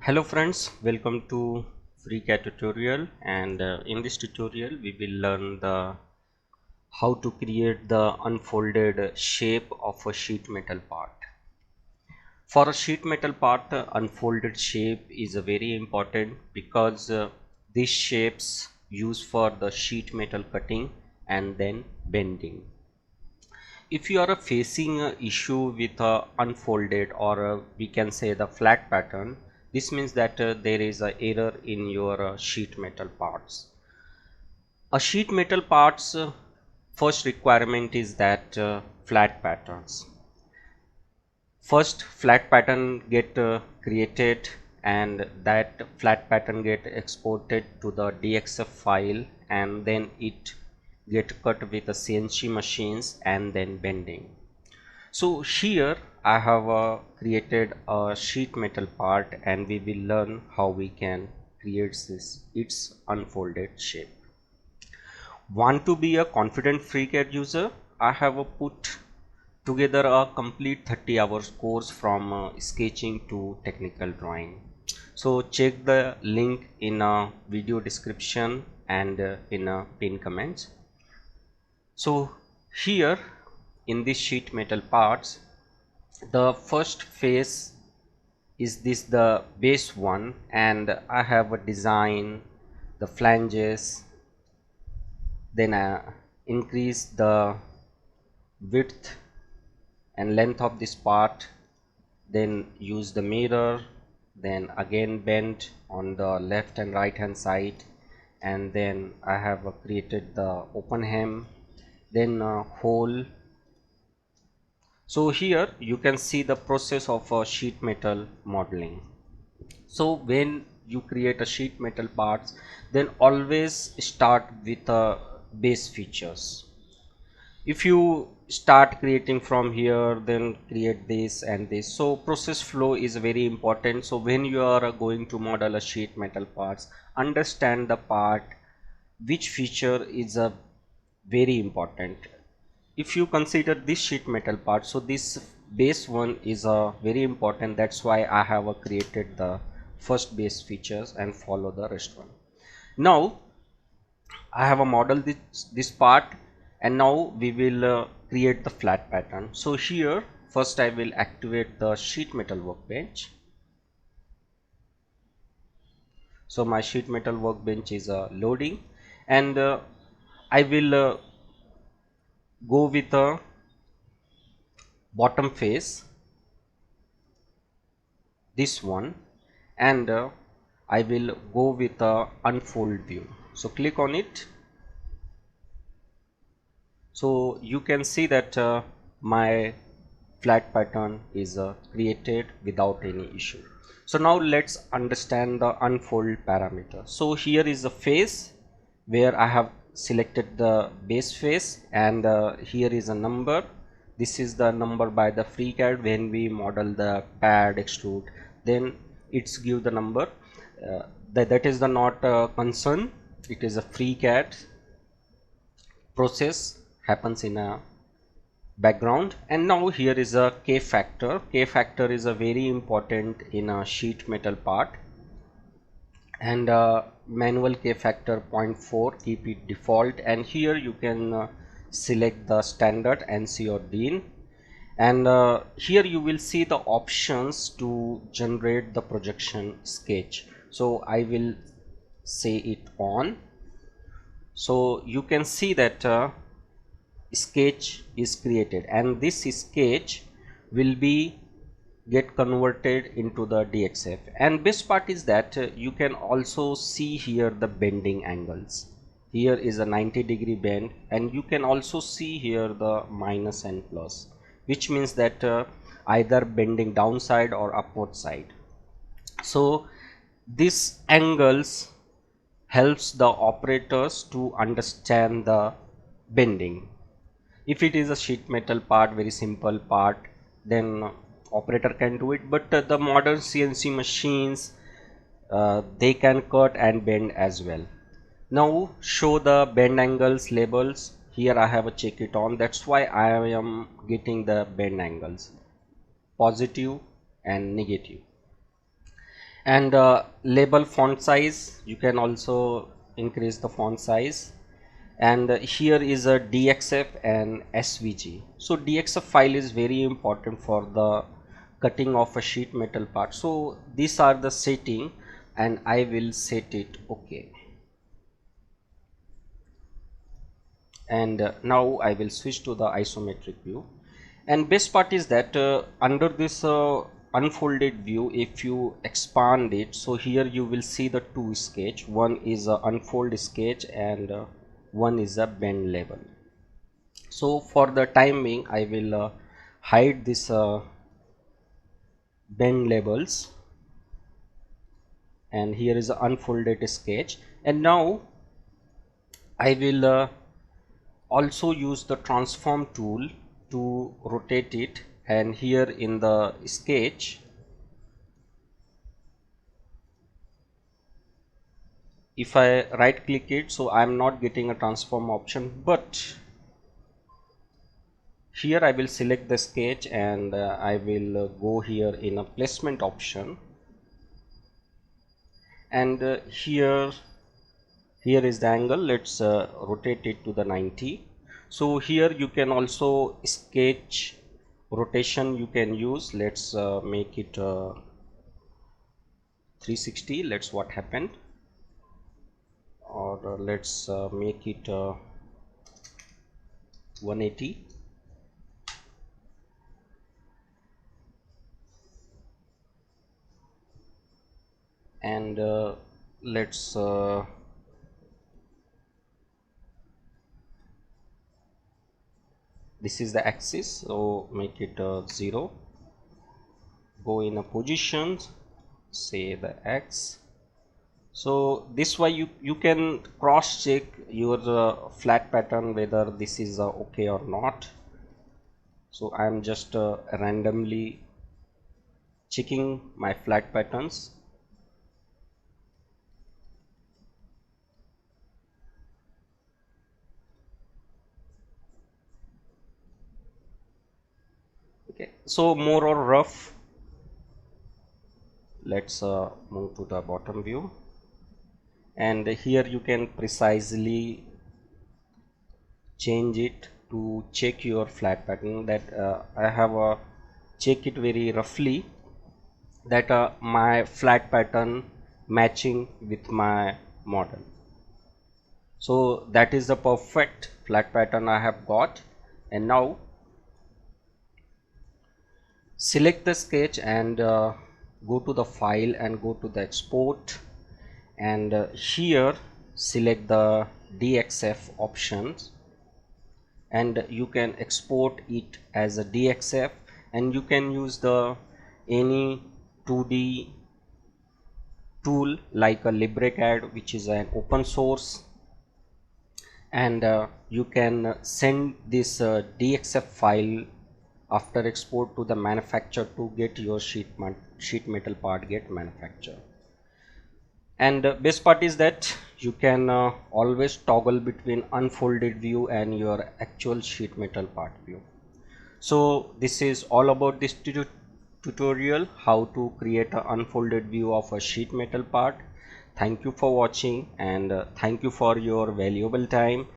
Hello friends, welcome to FreeCAD tutorial, and in this tutorial we will learn the how to create the unfolded shape of a sheet metal part. For a sheet metal part, unfolded shape is very important because these shapes used for the sheet metal cutting and then bending. If you are facing an issue with a unfolded or we can say the flat pattern, this means that there is an error in your sheet metal parts. A sheet metal parts first requirement is that flat patterns. First flat pattern get created, and that flat pattern get exported to the DXF file, and then it get cut with the CNC machines and then bending. So here I have created a sheet metal part, and we will learn how we can create its unfolded shape. Want to be a confident FreeCAD user? I have put together a complete 30 hours course from sketching to technical drawing. So check the link in a video description and in a pin comments. So here in this sheet metal parts, the first phase is this the base one, and I have a design the flanges, then increase the width and length of this part, then use the mirror, then again bend on the left and right hand side, and then I have created the open hem, then hole. So here you can see the process of sheet metal modeling. So when you create a sheet metal parts, then always start with base features. If you start creating from here, then create this and this. So process flow is very important. So when you are going to model a sheet metal parts, understand the part which feature is a very important. If you consider this sheet metal part, so this base one is very important. That's why I have created the first base features and follow the rest one. Now I have a model this part, and now we will create the flat pattern. So here first I will activate the sheet metal workbench. So my sheet metal workbench is loading, and I will go with a bottom face, this one, and I will go with a unfold view. So click on it. So you can see that my flat pattern is created without any issue. So now let's understand the unfold parameter. So here is the face where I have selected the base face, and here is a number. This is the number by the FreeCAD. When we model the pad extrude, then it's give the number. That is the not concern. It is a FreeCAD process happens in a background. And now here is a K factor. K factor is a very important in a sheet metal part, and manual K factor 0.4, keep it default, and here you can select the standard NC or DIN, and here you will see the options to generate the projection sketch. So I will say it on. So you can see that sketch is created, and this sketch will be get converted into the DXF. And best part is that you can also see here the bending angles. Here is a 90-degree bend, and you can also see here the minus and plus, which means that either bending downside or upward side. So these angles helps the operators to understand the bending. If it is a sheet metal part, very simple part, then operator can do it, but the modern CNC machines, they can cut and bend as well. Now show the bend angles labels. Here I have a check it on. That's why I am getting the bend angles positive and negative. And label font size, you can also increase the font size. And here is a DXF and SVG. So DXF file is very important for the cutting of a sheet metal part. So these are the setting, and I will set it okay. And now I will switch to the isometric view. And best part is that under this unfolded view, if you expand it, so here you will see the two sketch. One is a unfold sketch and one is a bend level. So for the time being, I will hide this bend levels, and here is a unfolded sketch. And now I will also use the transform tool to rotate it, and here in the sketch, if I right click it, so I am not getting a transform option, but here I will select the sketch, and I will go here in a placement option, and here is the angle. Let's rotate it to the 90. So here you can also sketch rotation you can use. Let's make it 360. Let's what happened, or let's make it 180. And let's this is the axis, so make it 0. Go in a position, say the X. So this way you can cross check your flat pattern whether this is okay or not. So I am just randomly checking my flat patterns. Okay, so more or rough. Let's move to the bottom view, and here you can precisely change it to check your flat pattern. That I have check it very roughly, that my flat pattern matching with my model. So that is the perfect flat pattern I have got. And now select the sketch and go to the file and go to the export, and here select the DXF options, and you can export it as a DXF, and you can use the any 2D tool like a FreeCAD, which is an open source, and you can send this DXF file after export to the manufacturer to get your sheet metal part get manufactured. And best part is that you can always toggle between unfolded view and your actual sheet metal part view. So this is all about this tutorial, how to create an unfolded view of a sheet metal part. Thank you for watching, and thank you for your valuable time.